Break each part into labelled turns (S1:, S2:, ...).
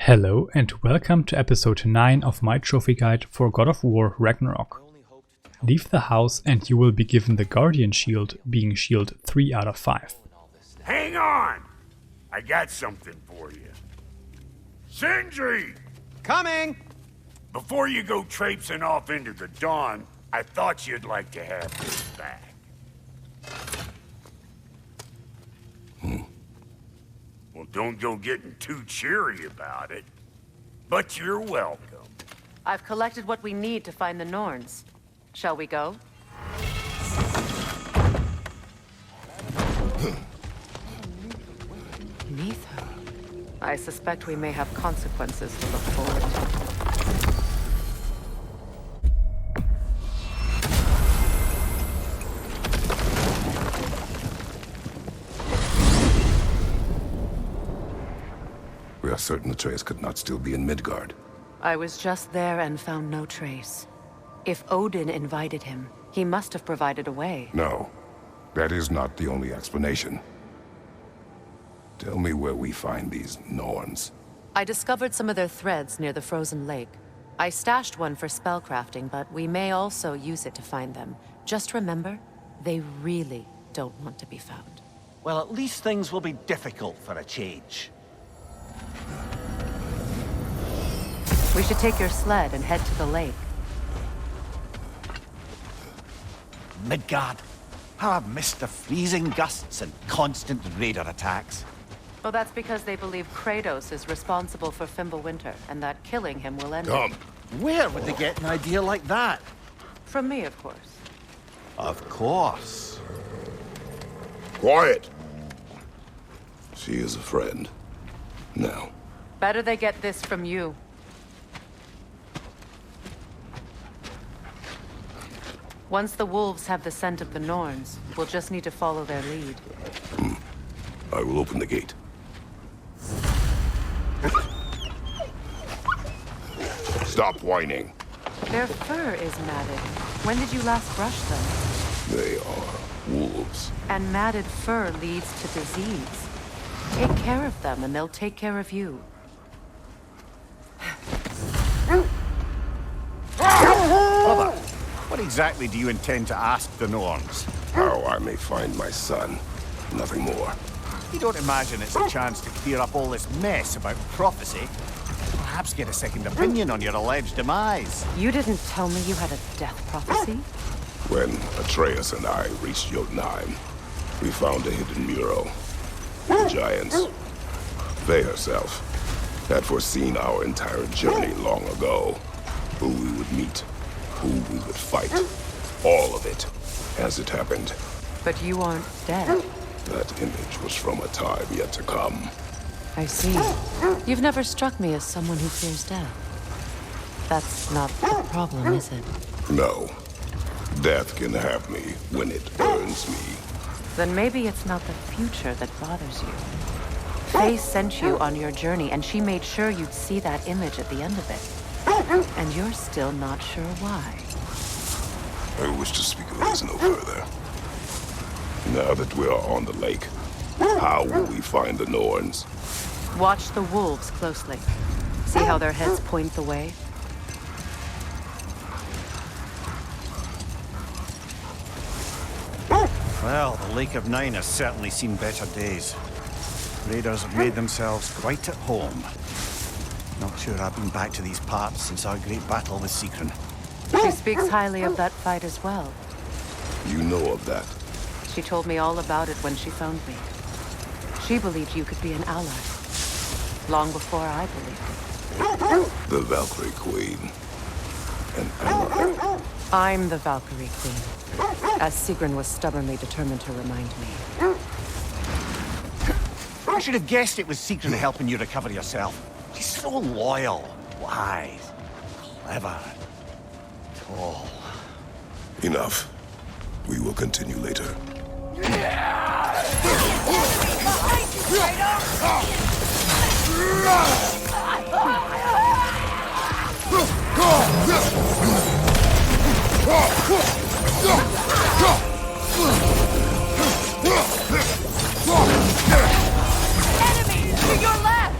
S1: Hello and welcome to episode 9 of my trophy guide for God of War Ragnarök. Leave the house and you will be given the Guardian Shield, being shield 3 out of 5.
S2: Hang on! I got something for you. Sindri!
S3: Coming!
S2: Before you go traipsing off into the dawn, I thought you'd like to have this back. Well, don't go getting too cheery about it. But you're welcome.
S4: I've collected what we need to find the Norns. Shall we go? Neither. I suspect we may have consequences to look forward to.
S5: We are certain Atreus could not still be in Midgard.
S4: I was just there and found no trace. If Odin invited him, he must have provided a way.
S5: No, that is not the only explanation. Tell me where we find these Norns.
S4: I discovered some of their threads near the frozen lake. I stashed one for spellcrafting, but we may also use it to find them. Just remember, they really don't want to be found.
S3: Well, at least things will be difficult for a change.
S4: We should take your sled and head to the lake.
S3: Midgard. How I've missed the freezing gusts and constant raider attacks.
S4: Well, that's because they believe Kratos is responsible for Fimbulwinter, and that killing him will end it.
S3: Where would they get an idea like that?
S4: From me, of course.
S3: Of course.
S5: Quiet! She is a friend. Now.
S4: Better they get this from you. Once the wolves have the scent of the Norns, we'll just need to follow their lead.
S5: I will open the gate. Stop whining.
S4: Their fur is matted. When did you last brush them?
S5: They are wolves.
S4: And matted fur leads to disease. Take care of them and they'll take care of you.
S3: Brother, what exactly do you intend to ask the Norns?
S5: How I may find my son. Nothing more.
S3: You don't imagine it's a chance to clear up all this mess about prophecy? Perhaps get a second opinion on your alleged demise.
S4: You didn't tell me you had a death prophecy?
S5: When Atreus and I reached Jotunheim, we found a hidden mural. The giants, they herself, had foreseen our entire journey long ago. Who we would meet, who we would fight. All of it, as it happened.
S4: But you aren't dead.
S5: That image was from a time yet to come.
S4: I see. You've never struck me as someone who fears death. That's not the problem, is it?
S5: No. Death can have me when it earns me.
S4: Then maybe it's not the future that bothers you. Faye sent you on your journey, and she made sure you'd see that image at the end of it. And you're still not sure why.
S5: I wish to speak of this no further. Now that we are on the lake, how will we find the Norns?
S4: Watch the wolves closely. See how their heads point the way?
S3: Well, the Lake of Nine has certainly seen better days. Raiders have made themselves quite at home. Not sure I've been back to these parts since our great battle with Sigrun.
S4: She speaks highly of that fight as well.
S5: You know of that.
S4: She told me all about it when she phoned me. She believed you could be an ally. Long before I believed it.
S5: The Valkyrie Queen. An ally.
S4: I'm the Valkyrie Queen, as Sigrun was stubbornly determined to remind me.
S3: I should have guessed it was Sigrun helping you recover yourself. She's so loyal, wise, clever, tall.
S5: Enough. We will continue later.
S4: Enemy to your left!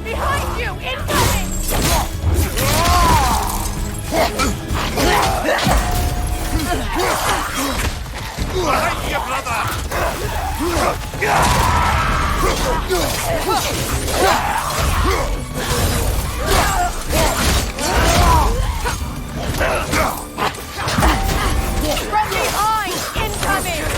S6: Behind you! Incoming!
S2: Behind you, brother!
S6: From behind! Incoming!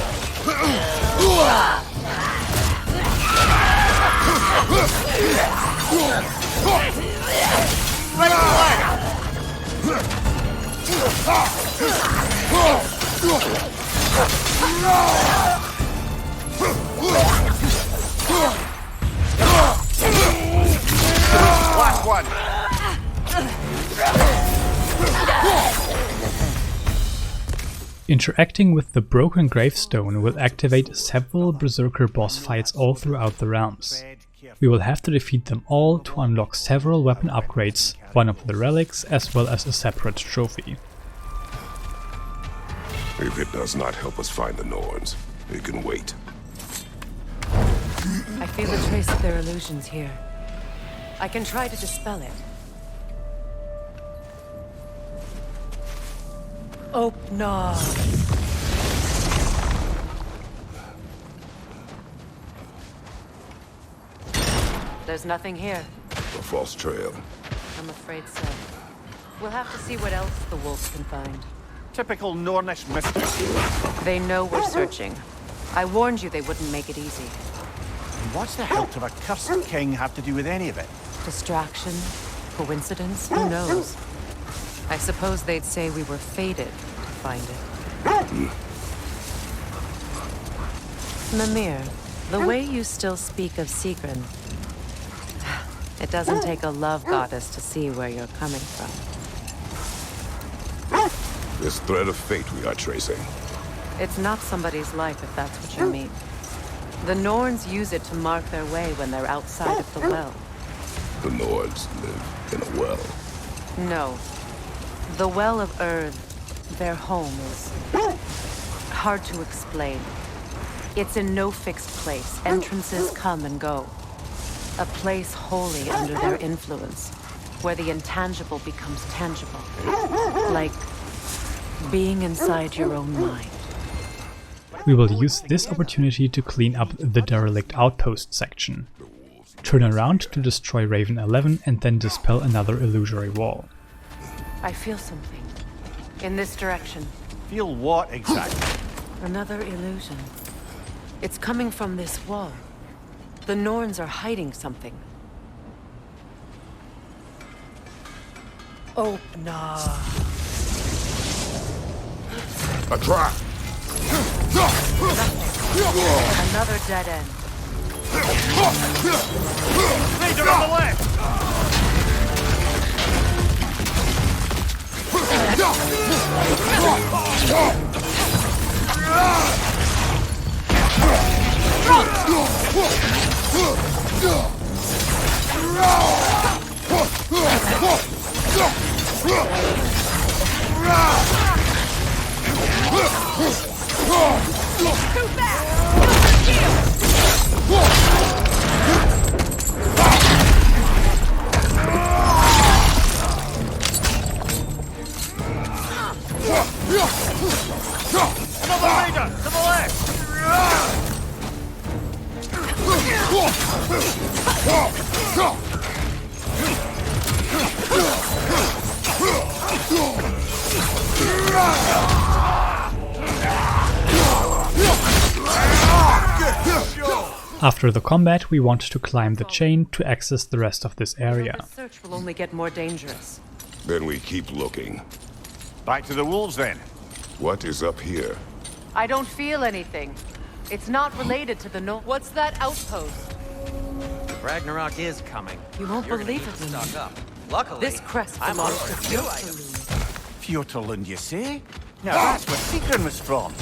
S2: Last one!
S1: Interacting with the broken gravestone will activate several berserker boss fights all throughout the realms. We will have to defeat them all to unlock several weapon upgrades, one of the relics as well as a separate trophy.
S5: If it does not help us find the Norns, it can wait.
S4: I feel a trace of their illusions here. I can try to dispel it. Oh, no. There's nothing here.
S5: A false trail.
S4: I'm afraid so. We'll have to see what else the wolves can find.
S3: Typical Nornish mystery.
S4: They know we're searching. I warned you they wouldn't make it easy.
S3: And what's the hilt of a cursed king have to do with any of it?
S4: Distraction? Coincidence? Who knows? I suppose they'd say we were fated to find it. Mimir, the way you still speak of Sigrun, it doesn't take a love goddess to see where you're coming from.
S5: This thread of fate we are tracing.
S4: It's not somebody's life if that's what you mean. The Norns use it to mark their way when they're outside of the well.
S5: The Norns live in a well.
S4: No. The Well of Earth, their home, is hard to explain. It's in no fixed place. Entrances come and go. A place wholly under their influence, where the intangible becomes tangible. Like being inside your own mind.
S1: We will use this opportunity to clean up the derelict outpost section. Turn around to destroy Raven 11 and then dispel another illusory wall.
S4: I feel something. In this direction.
S3: Feel what exactly?
S4: Another illusion. It's coming from this wall. The Norns are hiding something. Oh, no.
S5: A trap!
S4: Another dead end.
S2: Leader on the left! Another leader to the left!
S1: After the combat, we want to climb the chain to access the rest of this area.
S4: The search will only get more dangerous.
S5: Then we keep looking.
S3: Back to the wolves then.
S5: What is up here?
S4: I don't feel anything. It's not related to the What's that outpost?
S7: Ragnarok is coming.
S4: You won't
S7: You're gonna
S4: believe
S7: need
S4: it,
S7: to
S4: Mimi.
S7: stock up. Luckily,
S4: This crest
S7: I'm
S4: belongs
S7: on
S4: to
S7: for a new item.
S4: Fjóturlund.
S3: Fjóturlund, you say? Now that's where Sigrun was from.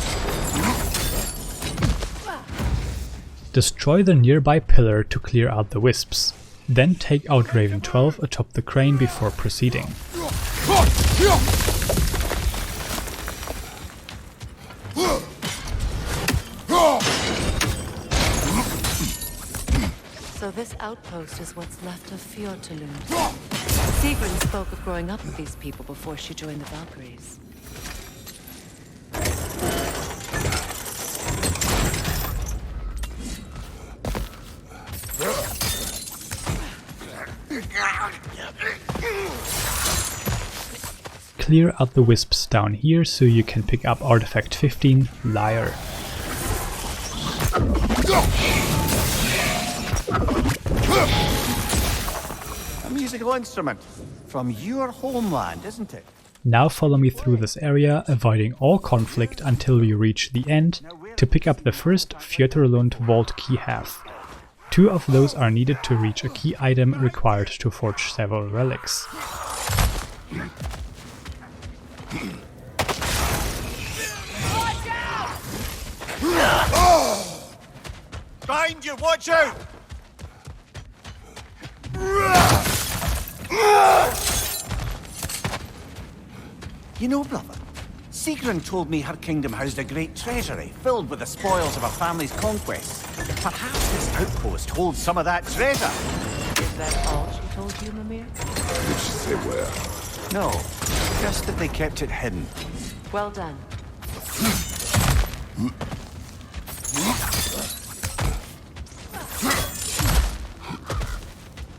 S1: Destroy the nearby pillar to clear out the wisps. Then take out Raven 12 atop the crane before proceeding.
S4: So this outpost is what's left of Fjóturlund. Sigrun spoke of growing up with these people before she joined the Valkyries.
S1: Clear out the wisps down here so you can pick up artifact 15, Lyre.
S3: A musical instrument from your homeland, isn't it?
S1: Now follow me through this area, avoiding all conflict until we reach the end, to pick up the first Fjóturlund vault key half. 2 of those are needed to reach a key item required to forge several relics.
S3: Behind you, watch out! You know, brother, Sigrun told me her kingdom housed a great treasury filled with the spoils of her family's conquests. Perhaps this outpost holds some of that treasure.
S4: Is that all she told you, Mimir?
S5: Did she say where?
S3: No, just that they kept it hidden.
S4: Well done.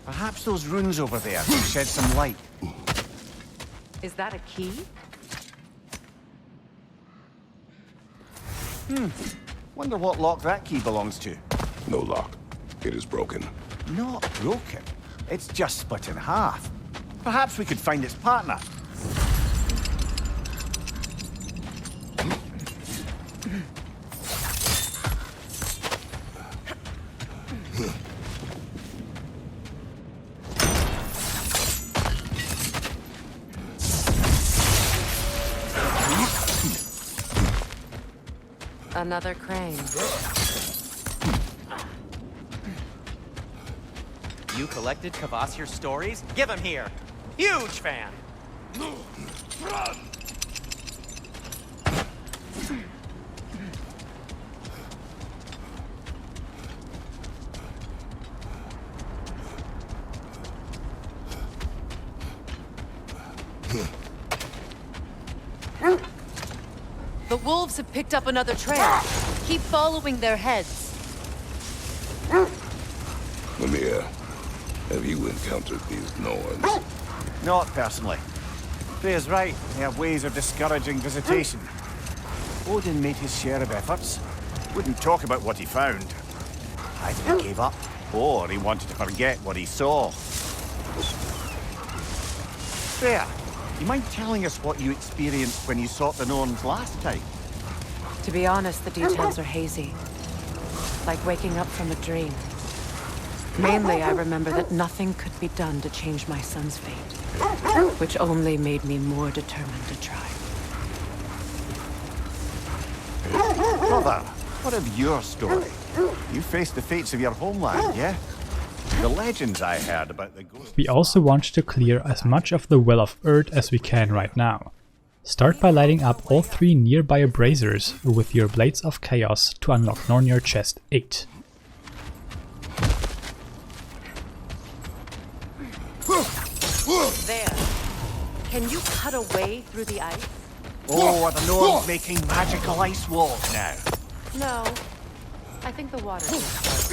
S3: Perhaps those runes over there can shed some light.
S4: Is that a key?
S3: Wonder what lock that key belongs to.
S5: No lock. It is broken.
S3: Not broken. It's just split in half. Perhaps we could find its partner.
S4: Another crane.
S7: You collected Kvasir's stories? Give him here. Huge fan.
S4: The wolves have picked up another trail. Keep following their heads.
S5: Mimir, have you encountered these Norns?
S3: Not personally. Freya's right. They have ways of discouraging visitation. Odin made his share of efforts. Wouldn't talk about what he found. Either he gave up, or he wanted to forget what he saw. Freya, you mind telling us what you experienced when you sought the Norns last time?
S4: To be honest, the details are hazy. Like waking up from a dream. Mainly, I remember that nothing could be done to change my son's fate. Which only made me more determined to try.
S3: Brother, what of your story? You faced the fates of your homeland, yeah? The legends I heard about the ghost...
S1: We also want to clear as much of the Well of Earth as we can right now. Start by lighting up all 3 nearby braziers with your Blades of Chaos to unlock Nornir Chest 8.
S4: There. Can you cut a way through the ice?
S3: Oh, are the Norns making magical ice walls now?
S4: No. I think the water is...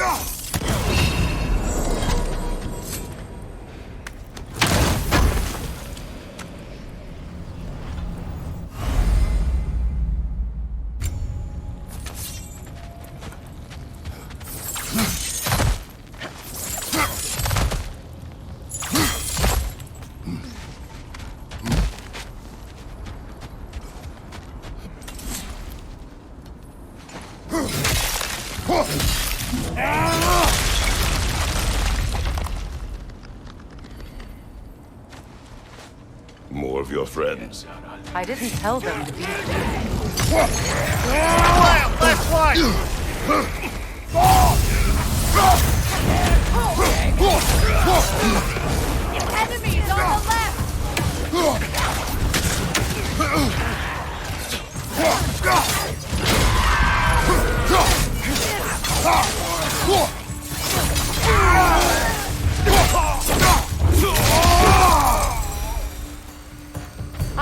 S5: More of your friends.
S4: I didn't tell them to be here.
S3: Left one!
S6: Enemies on the left!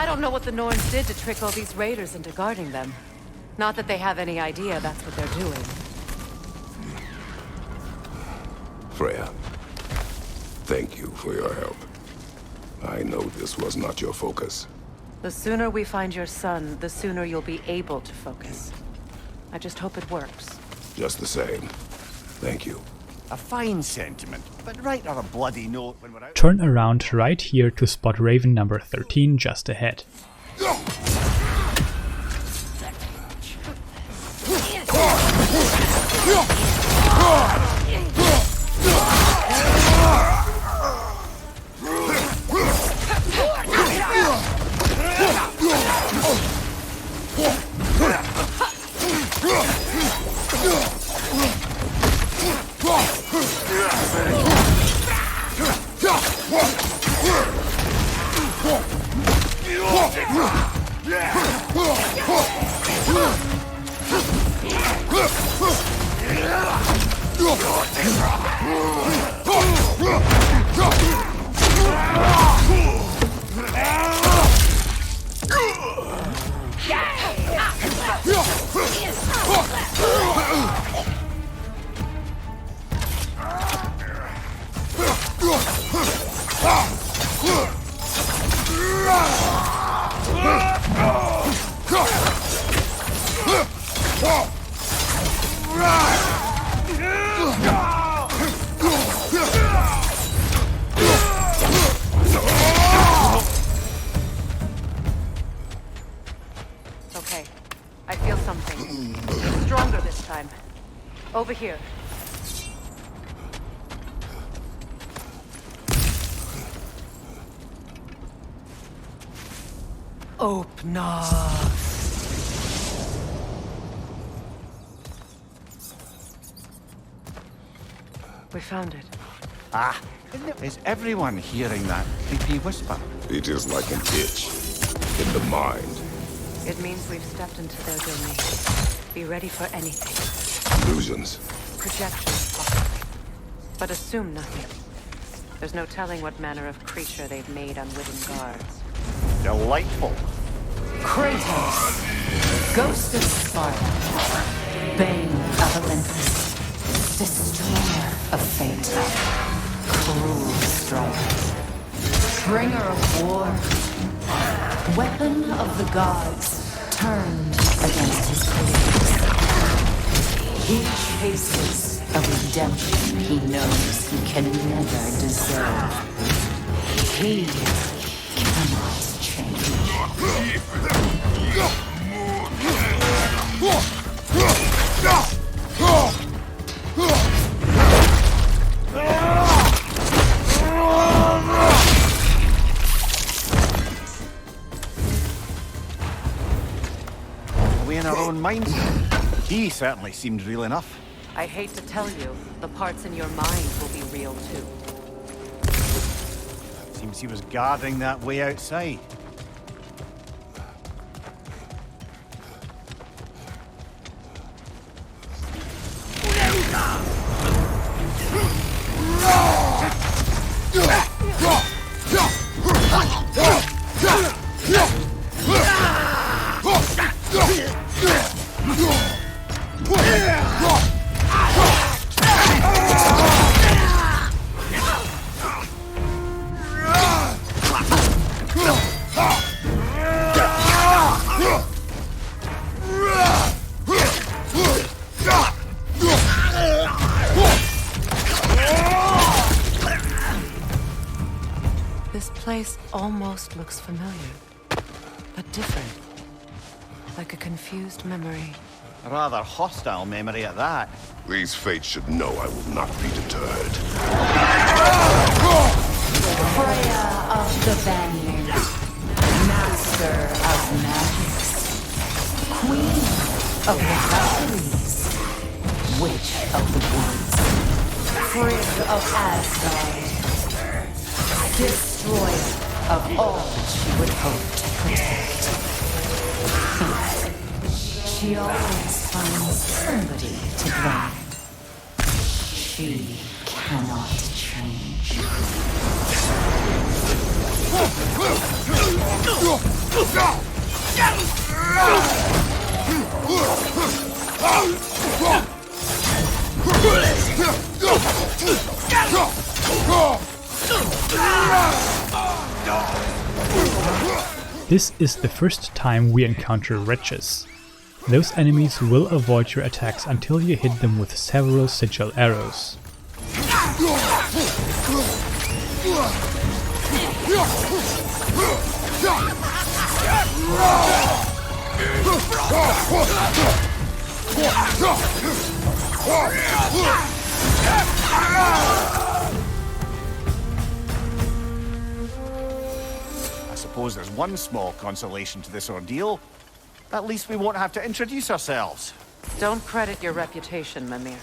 S4: I don't know what the Norns did to trick all these raiders into guarding them. Not that they have any idea that's what they're doing.
S5: Freya, thank you for your help. I know this was not your focus.
S4: The sooner we find your son, the sooner you'll be able to focus. I just hope it works.
S5: Just the same. Thank you.
S3: A fine sentiment, but write on a bloody note when we're out.
S1: Turn around right here to spot Raven number 13 just ahead.
S4: Okay, I feel something. Stronger this time. Over here. Open up. We found it.
S3: Ah, is everyone hearing that creepy whisper?
S5: It is like an itch in the mind.
S4: It means we've stepped into their domain. Be ready for anything.
S5: Illusions.
S4: Projections, possibly. But assume nothing. There's no telling what manner of creature they've made unwitting guards.
S3: Delightful.
S8: Kratos, Ghost of Sparta, Bane of Olympus, Destroyer of Fate, Cruel Strife, Bringer of War, Weapon of the Gods, turned against his creators. He chases a redemption he knows he can never deserve. He cannot change.
S3: Are we in our own minds? He certainly seemed real enough.
S4: I hate to tell you, the parts in your mind will be real too.
S3: Seems he was guarding that way outside.
S4: This place almost looks familiar, but different. Like a confused memory.
S3: A rather hostile memory at that.
S5: These fates should know I will not be deterred.
S8: Freya of the Vanir, Master of Magics, Queen of the Valkyries, Witch of the Woods, Frigg of Asgard, Destroyer of all she would hope to protect. She always finds somebody to blame. She cannot change.
S1: This is the first time we encounter wretches. Those enemies will avoid your attacks until you hit them with several sigil arrows.
S3: I suppose there's one small consolation to this ordeal. At least we won't have to introduce ourselves.
S4: Don't credit your reputation, Mimir.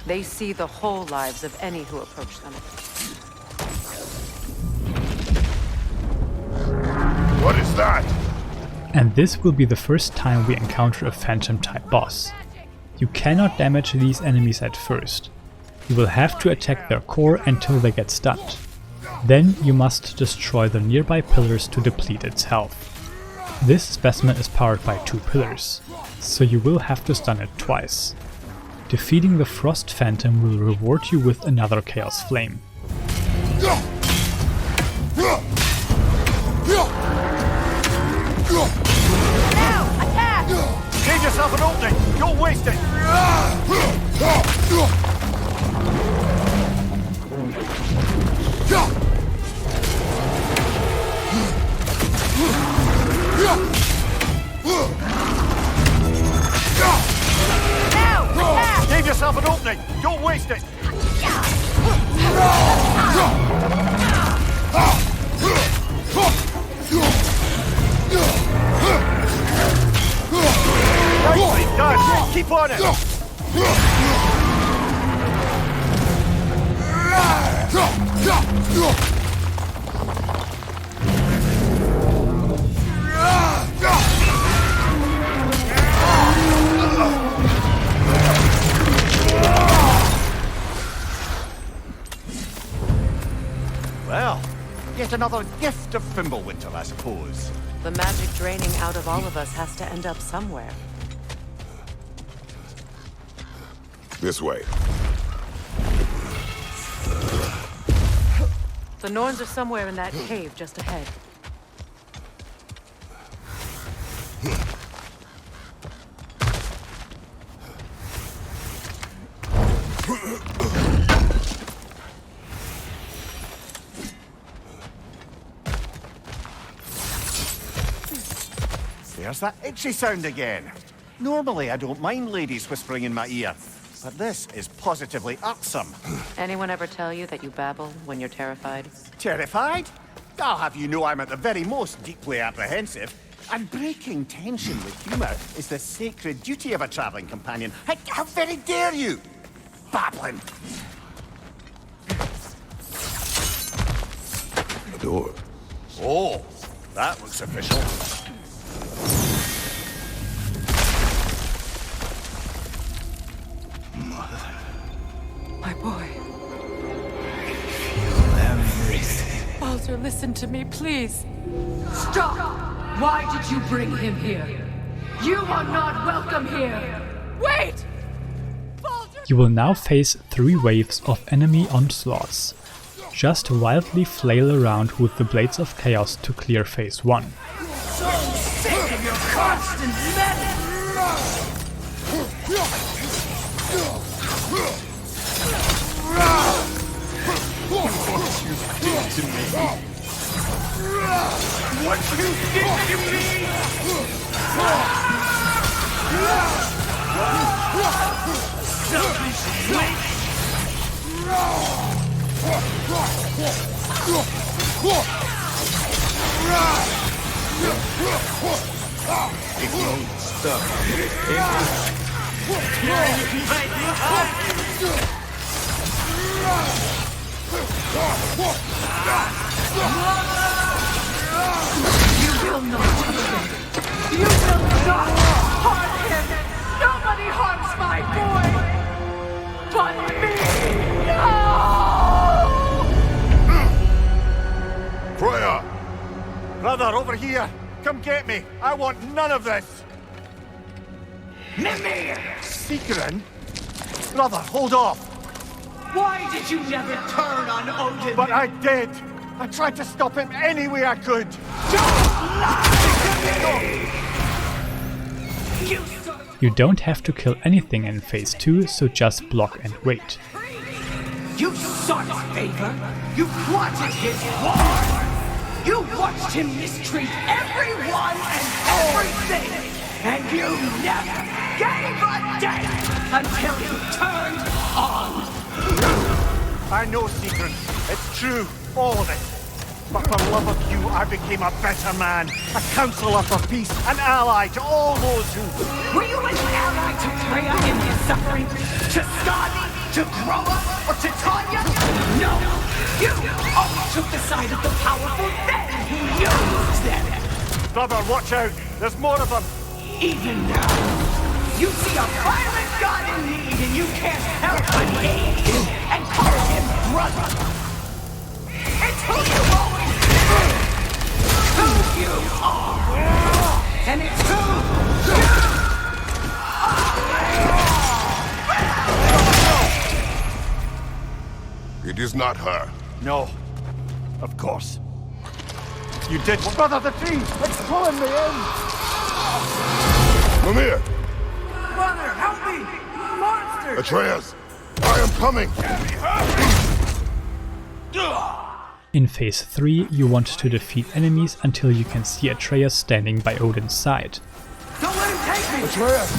S4: They see the whole lives of any who approach them.
S2: What is that?
S1: And this will be the first time we encounter a phantom-type boss. You cannot damage these enemies at first. You will have to attack their core until they get stunned. Then you must destroy the nearby pillars to deplete its health. This specimen is powered by 2 pillars, so you will have to stun it twice. Defeating the Frost Phantom will reward you with another Chaos Flame.
S3: Save yourself an opening! Don't waste it! Save yourself an opening! Don't waste it! Nicely done! Keep on it! Well, yet another gift of Fimbulwinter, I suppose.
S4: The magic draining out of all of us has to end up somewhere.
S5: This way.
S4: The Norns are somewhere in that cave just ahead.
S3: There's that itchy sound again. Normally I don't mind ladies whispering in my ear, but this is positively irksome.
S4: Anyone ever tell you that you babble when you're terrified?
S3: Terrified? I'll have you know I'm at the very most deeply apprehensive. And breaking tension with humour is the sacred duty of a travelling companion. How very dare you! Babbling!
S5: The door.
S3: Oh, that looks official.
S4: My boy.
S8: Everything.
S4: Baldur, listen to me, please.
S9: Stop! Why did you bring him here? You are not welcome here!
S4: Wait!
S1: You will now face 3 waves of enemy onslaughts. Just wildly flail around with the Blades of Chaos to clear phase 1.
S9: So sick of your constant meddling!
S2: What you did to me!
S3: It won't stop.
S9: You will not harm him! You will not harm him! Nobody harms my boy! But me! No!
S2: Freya!
S3: here! Come get me! I want none of this!
S9: Mimir!
S3: Secret? Brother, hold off!
S9: Why did you never turn on Odin?
S3: But I did! I tried to stop him any way I could!
S1: You don't have to kill anything in Phase 2, so just block and wait.
S9: You sought his favor. You wanted his war. You watched him mistreat everyone and everything. And you never gave a damn until you turned on.
S3: I know, Secret. It's true. All of it. But for love of you, I became a better man. A counselor for peace. An ally to all those who...
S9: Were you an ally to Freya in his suffering? To Skadi? To Groa? Or to Tanya? No! You always took the side of the powerful, then who used them!
S3: Brother, watch out! There's more of them!
S9: Even now, you see a violent god in need and you can't help but aid him and call him brother! It's who you always been! Who you are! And it's who you are!
S5: It is not her.
S3: No. Of course. You did... Brother, the tree! It's pulling me in!
S5: Mimir!
S9: Mother, help me! Monster!
S5: Atreus! I am coming!
S1: In Phase 3, you want to defeat enemies until you can see Atreus standing by Odin's side.
S9: Don't let him take me!
S5: Atreus!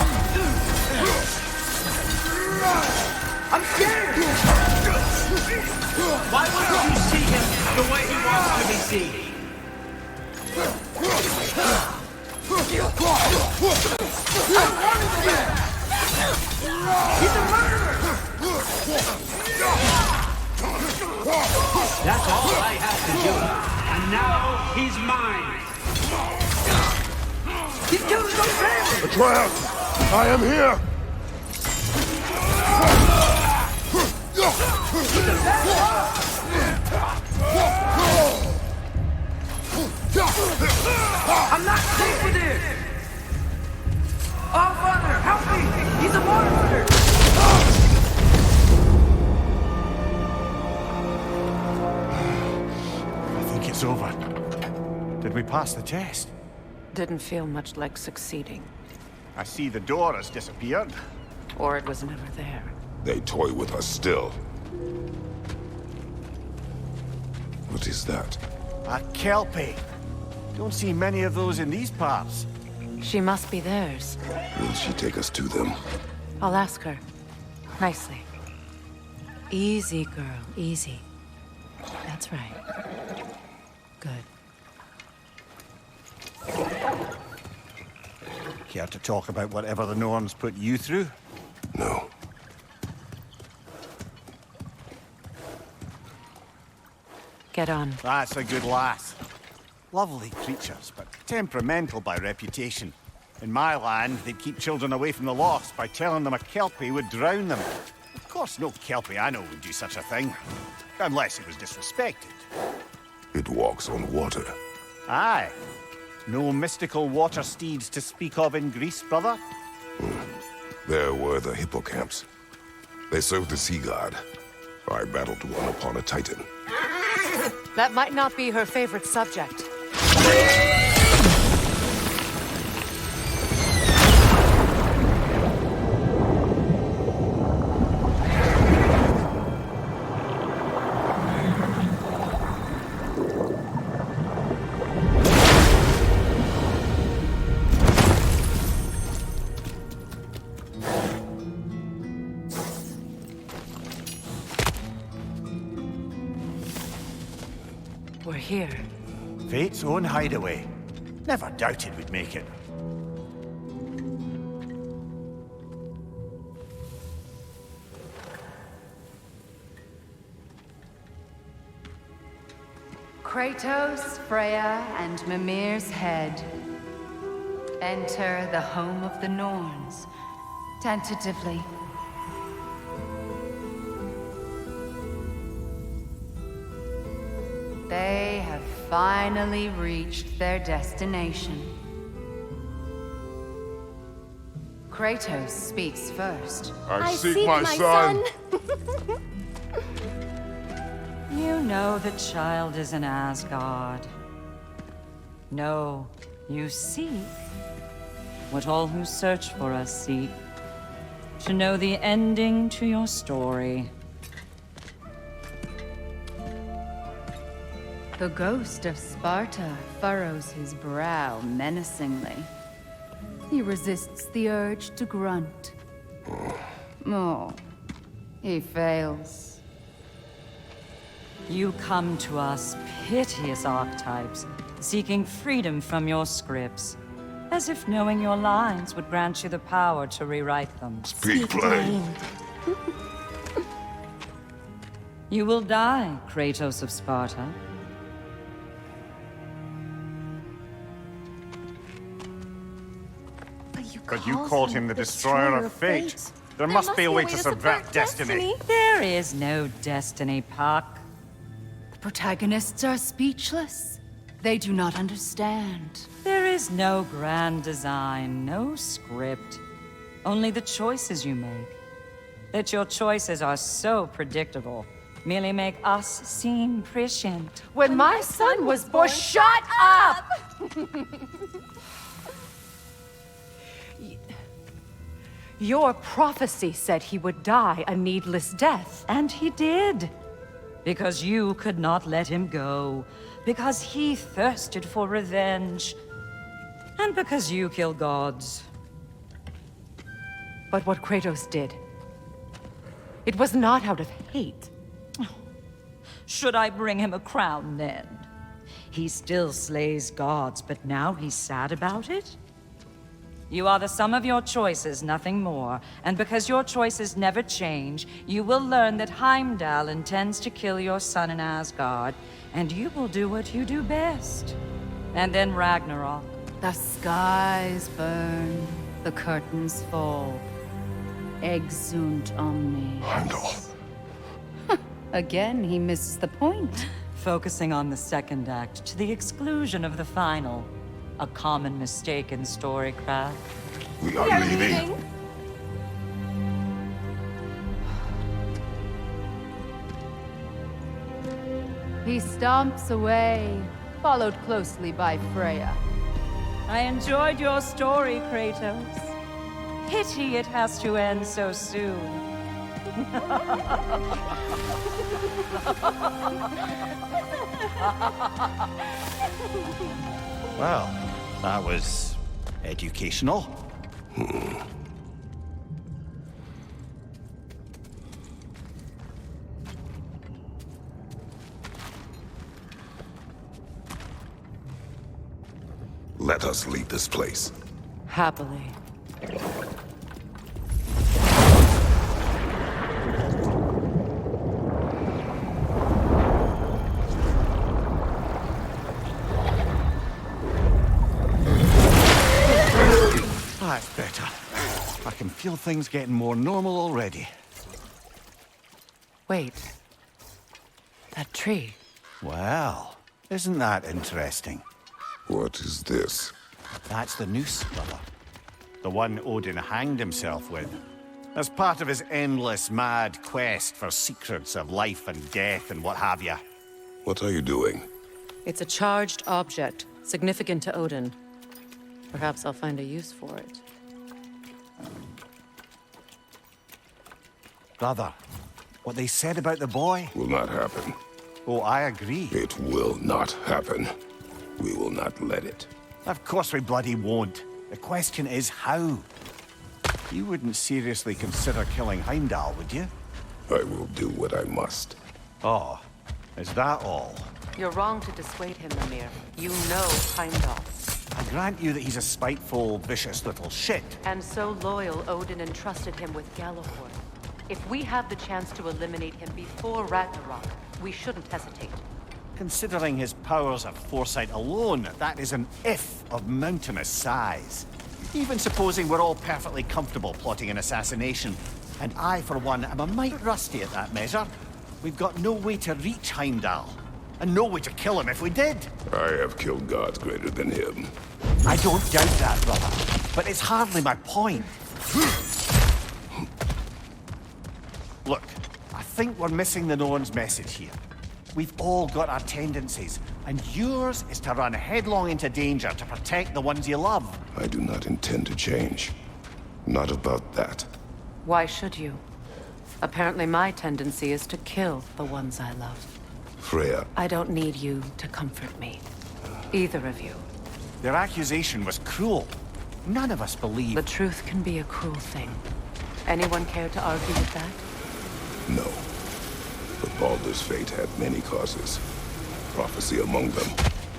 S9: I'm scared! Why wouldn't you see him the way he wants to be seen? He's a murderer! That's all I had to do. And now he's mine. He's killed his own family!
S5: Atreus! I am here!
S9: I'm not safe with it! Oh, Father, help me! He's a monster!
S3: I think it's over. Did we pass the test?
S4: Didn't feel much like succeeding.
S3: I see the door has disappeared.
S4: Or it was never there.
S5: They toy with us still. What is that?
S3: A Kelpie. Don't see many of those in these parts.
S4: She must be theirs.
S5: Will she take us to them?
S4: I'll ask her. Nicely. Easy, girl. Easy. That's right. Good.
S3: Care to talk about whatever the Norns put you through?
S5: No.
S4: Get on.
S3: That's a good lass. Lovely creatures, but temperamental by reputation. In my land, they'd keep children away from the lost by telling them a Kelpie would drown them. Of course, no Kelpie I know would do such a thing. Unless it was disrespected.
S5: It walks on water.
S3: Aye. No mystical water steeds to speak of in Greece, brother?
S5: There were the hippocamps. They served the sea god. I battled one upon a titan.
S4: That might not be her favorite subject. We're here.
S3: Fate's own hideaway. Never doubted we'd make it.
S8: Kratos, Freya, and Mimir's head. Enter the home of the Norns. Tentatively. They have finally reached their destination. Kratos speaks first.
S5: I seek my son.
S8: You know the child is in Asgard. No, you seek what all who search for us seek. To know the ending to your story. The ghost of Sparta furrows his brow menacingly. He resists the urge to grunt. Oh, he fails. You come to us, piteous archetypes, seeking freedom from your scripts, as if knowing your lines would grant you the power to rewrite them.
S5: Speak plain.
S8: You will die, Kratos of Sparta.
S3: But you called him the destroyer of fate. There must be a way to subvert destiny.
S8: There is no destiny, Puck. The protagonists are speechless. They do not understand. There is no grand design, no script. Only the choices you make. That your choices are so predictable merely make us seem prescient.
S9: When my son was born, shut up! Your prophecy said he would die a needless death.
S8: And he did. Because you could not let him go. Because he thirsted for revenge. And because you kill gods.
S9: But what Kratos did, it was not out of hate.
S8: Should I bring him a crown then? He still slays gods, but now he's sad about it? You are the sum of your choices, nothing more. And because your choices never change, you will learn that Heimdall intends to kill your son in Asgard, and you will do what you do best. And then Ragnarok. The skies burn, the curtains fall. Exunt omnes.
S5: Heimdall.
S8: Again, he misses the point. Focusing on the second act to the exclusion of the final. A common mistake in storycraft.
S5: We are leaving.
S8: He stomps away, followed closely by Freya. I enjoyed your story, Kratos. Pity it has to end so soon.
S3: Well, that was educational.
S5: Let us leave this place.
S9: Happily.
S3: That's better. I can feel things getting more normal already.
S9: Wait. That tree.
S3: Well, isn't that interesting?
S5: What is this?
S3: That's the noose, brother. The one Odin hanged himself with. As part of his endless, mad quest for secrets of life and death and what have you.
S5: What are you doing?
S10: It's a charged object, significant to Odin. Perhaps I'll find a use for it.
S3: Brother, what they said about the boy?
S5: Will not happen.
S3: Oh, I agree.
S5: It will not happen. We will not let it.
S3: Of course we bloody won't. The question is how. You wouldn't seriously consider killing Heimdall, would you?
S5: I will do what I must.
S3: Oh, is that all?
S4: You're wrong to dissuade him, Mimir. You know Heimdall.
S3: I grant you that he's a spiteful, vicious little shit.
S4: And so loyal, Odin entrusted him with Gjallarhorn. If we have the chance to eliminate him before Ragnarok, we shouldn't hesitate.
S3: Considering his powers of foresight alone, that is an if of mountainous size. Even supposing we're all perfectly comfortable plotting an assassination, and I, for one, am a mite rusty at that measure, we've got no way to reach Heimdall. and know way to kill him if we did.
S5: I have killed gods greater than him.
S3: I don't doubt that, brother, but it's hardly my point. Look, I think we're missing the Norns' message here. We've all got our tendencies, and yours is to run headlong into danger to protect the ones you love.
S5: I do not intend to change. Not about that.
S10: Why should you? Apparently my tendency is to kill the ones I love.
S5: Freya,
S10: I don't need you to comfort me. Either of you.
S3: Their accusation was cruel. None of us believe...
S10: The truth can be a cruel thing. Anyone care to argue with that?
S5: no. But Baldur's fate had many causes. Prophecy among them.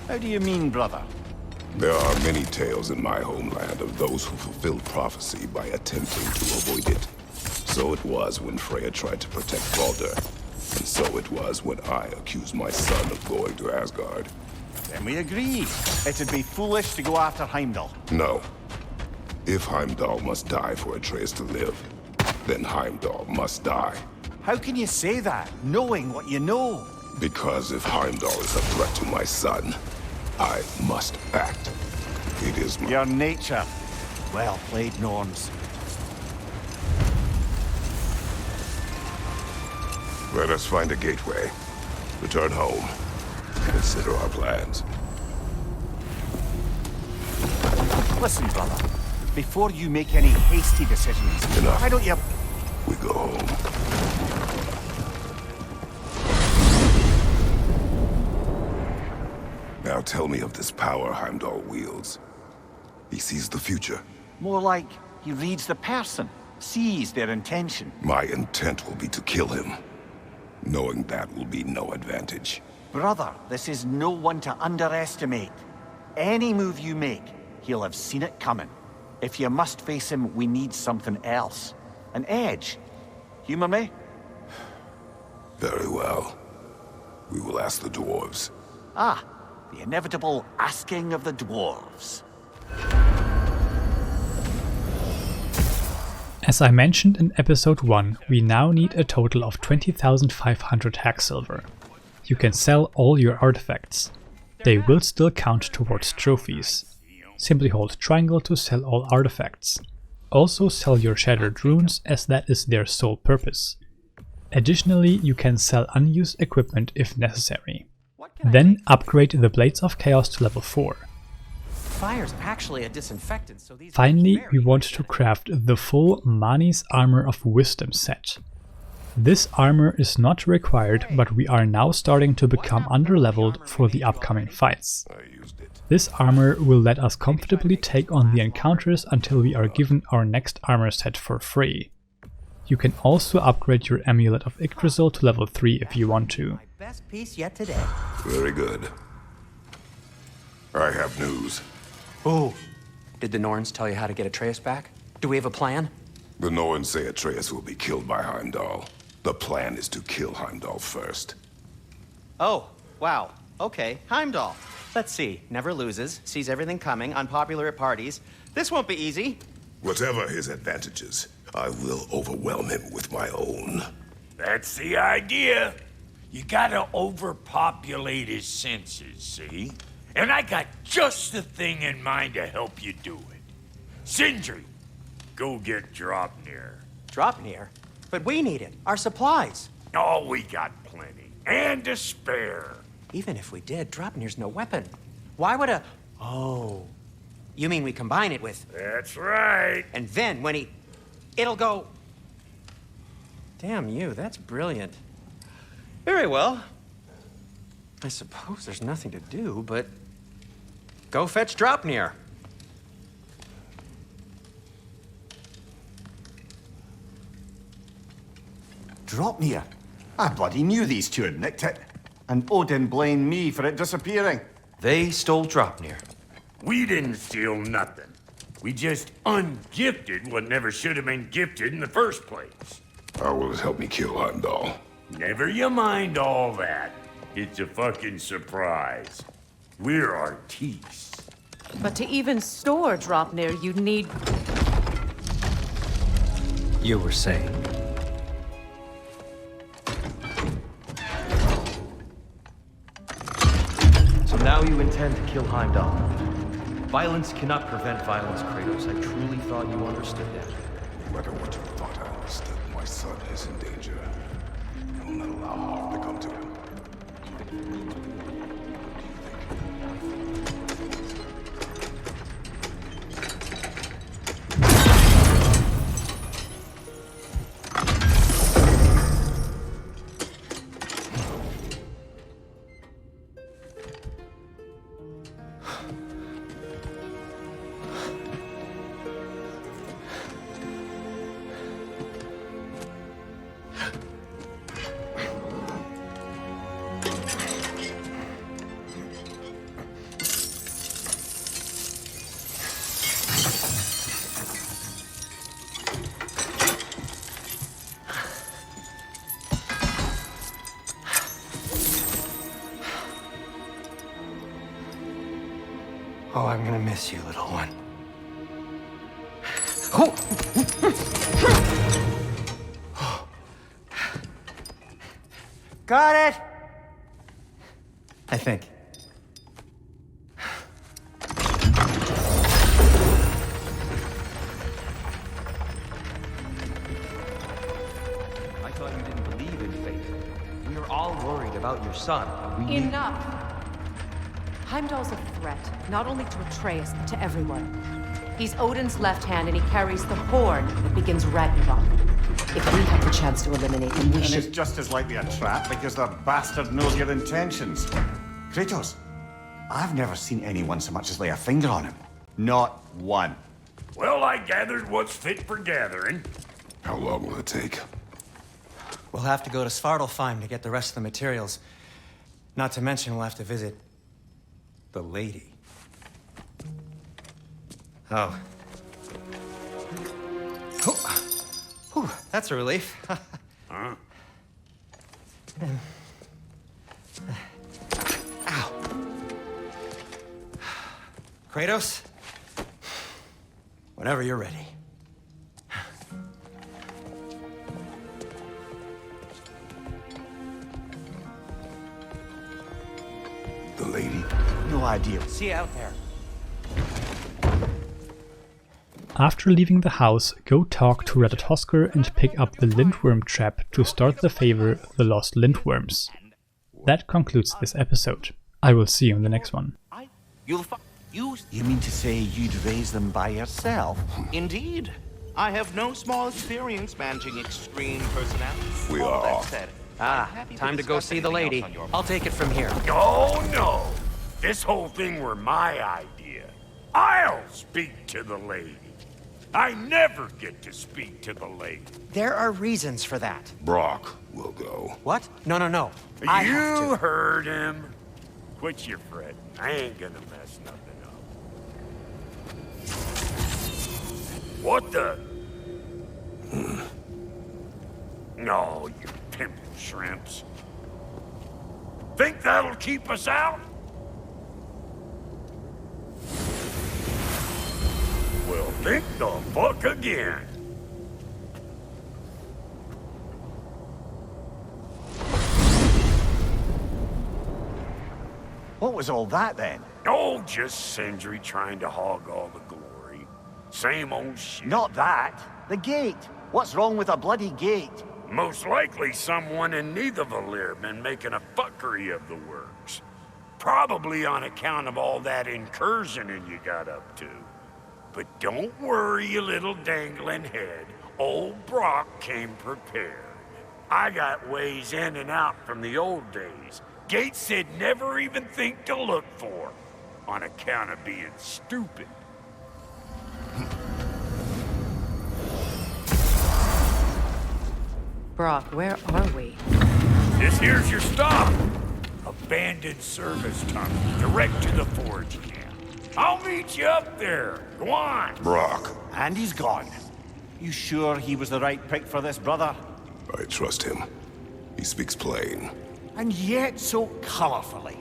S3: How do you mean, brother?
S5: There are many tales in my homeland of those who fulfilled prophecy by attempting to avoid it. So it was when Freya tried to protect Baldur. And so it was when I accused my son of going to Asgard.
S3: Then we agree. It'd be foolish to go after Heimdall.
S5: No. If Heimdall must die for Atreus to live, then Heimdall must die.
S3: How can you say that, knowing what you know?
S5: Because if Heimdall is a threat to my son, I must act. It is my...
S3: Your nature. Well played, Norns.
S5: Let us find a gateway. Return home. Consider our plans.
S3: Listen, brother. Before you make any hasty decisions,
S5: Enough.
S3: why don't you...
S5: We go home. Now tell me of this power Heimdall wields. He sees the future.
S3: More like he reads the person, sees their intention.
S5: My intent will be to kill him. Knowing that will be no advantage.
S3: Brother, this is no one to underestimate. Any move you make, he'll have seen it coming. If you must face him, we need something else. An edge. Humor me?
S5: Very well. We will ask the dwarves.
S3: Ah, the inevitable asking of the dwarves.
S1: As I mentioned in episode 1, we now need a total of 20,500 hack silver. You can sell all your artifacts. They will still count towards trophies. Simply hold triangle to sell all artifacts. Also sell your shattered runes, as that is their sole purpose. Additionally, you can sell unused equipment if necessary. Then upgrade the Blades of Chaos to level 4.
S7: Fire's actually a disinfectant, so these...
S1: Finally, we want to craft the full Máni's Armor of Wisdom set. This armor is not required, but we are now starting to become underleveled for the upcoming fights. This armor will let us comfortably take on the encounters until we are given our next armor set for free. You can also upgrade your Amulet of Yggdrasil to level 3 if you want to.
S7: Best piece yet today.
S5: Very good. I have news.
S11: Oh, did the Norns tell you how to get Atreus back? Do we have a plan?
S5: The Norns say Atreus will be killed by Heimdall. The plan is to kill Heimdall first.
S7: Oh, wow. Okay, Heimdall. Let's see. Never loses, sees everything coming, unpopular at parties. This won't be easy.
S5: Whatever his advantages, I will overwhelm him with my own.
S2: That's the idea. You gotta overpopulate his senses, see? And I got just the thing in mind to help you do it. Sindri, go get Draupnir.
S7: Draupnir? But we need it. Our supplies.
S2: Oh, we got plenty. And to spare.
S7: Even if we did, Draupnir's no weapon. Why would a... Oh. You mean we combine it with...
S2: That's right.
S7: And then when he... It'll go... Damn you, that's brilliant. Very well. I suppose there's nothing to do, but... Go fetch Draupnir.
S3: Draupnir? I bloody knew these two had nicked it. And Odin blamed me for it disappearing.
S11: They stole Draupnir.
S2: We didn't steal nothing. We just ungifted what never should have been gifted in the first place.
S5: How will it help me kill Heimdall?
S2: Never you mind all that. It's a fucking surprise. We're artistes.
S10: But to even store Draupnir, you need...
S11: You were saying?
S12: now you intend to kill Heimdall. Violence cannot prevent violence, Kratos. I truly thought you understood that.
S5: No matter what you thought I understood, my son is in danger. I will not allow harm to come to him.
S7: Oh, I'm gonna miss you, little one.
S3: Got it!
S7: I think.
S12: I thought you didn't believe in fate. We are all worried about your son.
S10: Enough! Heimdall's a threat, not only to Atreus, but to everyone. He's Odin's left hand, and he carries the horn that begins Ragnarok. If we have the chance to eliminate him, we should...
S3: And it's just as likely a trap because the bastard knows your intentions. Kratos, I've never seen anyone so much as lay a finger on him. Not one.
S2: Well, I gathered what's fit for gathering.
S5: How long will it take?
S7: We'll have to go to Svartalfheim to get the rest of the materials. Not to mention we'll have to visit the lady. Oh. Whew, that's a relief.
S2: Huh?
S7: Ow. Kratos? Whenever you're ready.
S5: The lady?
S3: No idea.
S7: See you out there.
S1: After leaving the house, go talk to Ratatoskr and pick up the lindworm trap to start the favor The Lost Lindworms. That concludes this episode. I will see you in the next one.
S3: You mean to say you'd raise them by yourself?
S13: Indeed. I have no small experience managing extreme personalities.
S5: We
S13: All
S5: are
S13: that
S5: off.
S13: said,
S7: Time to go see the lady. I'll take it from here.
S2: Oh, no. This whole thing were my idea. I'll speak to the lady. I never get to speak to the lady.
S7: There are reasons for that.
S5: Brock will go.
S7: What? No. I have
S2: You
S7: to.
S2: heard him. Quit your fretting. I ain't gonna mess nothing up. What the? No, you pimple shrimps. Think that'll keep us out? Well, think the fuck again.
S3: What was all that then?
S2: Oh, just Sindri trying to hog all the glory. Same old shit.
S3: Not that. The gate. What's wrong with a bloody gate?
S2: Most likely someone in Nidavellir been making a fuckery of the works. Probably on account of all that incursioning you got up to. But don't worry, you little dangling head. Old Brock came prepared. I got ways in and out from the old days. Gates said never even think to look for, on account of being stupid.
S10: Brock, where are we?
S2: This here's your stop. Abandoned service tunnel, direct to the forge camp. I'll meet you up there. Go on.
S5: Brock.
S3: And he's gone. You sure he was the right pick for this, brother?
S5: I trust him. He speaks plain.
S3: And yet so colorfully.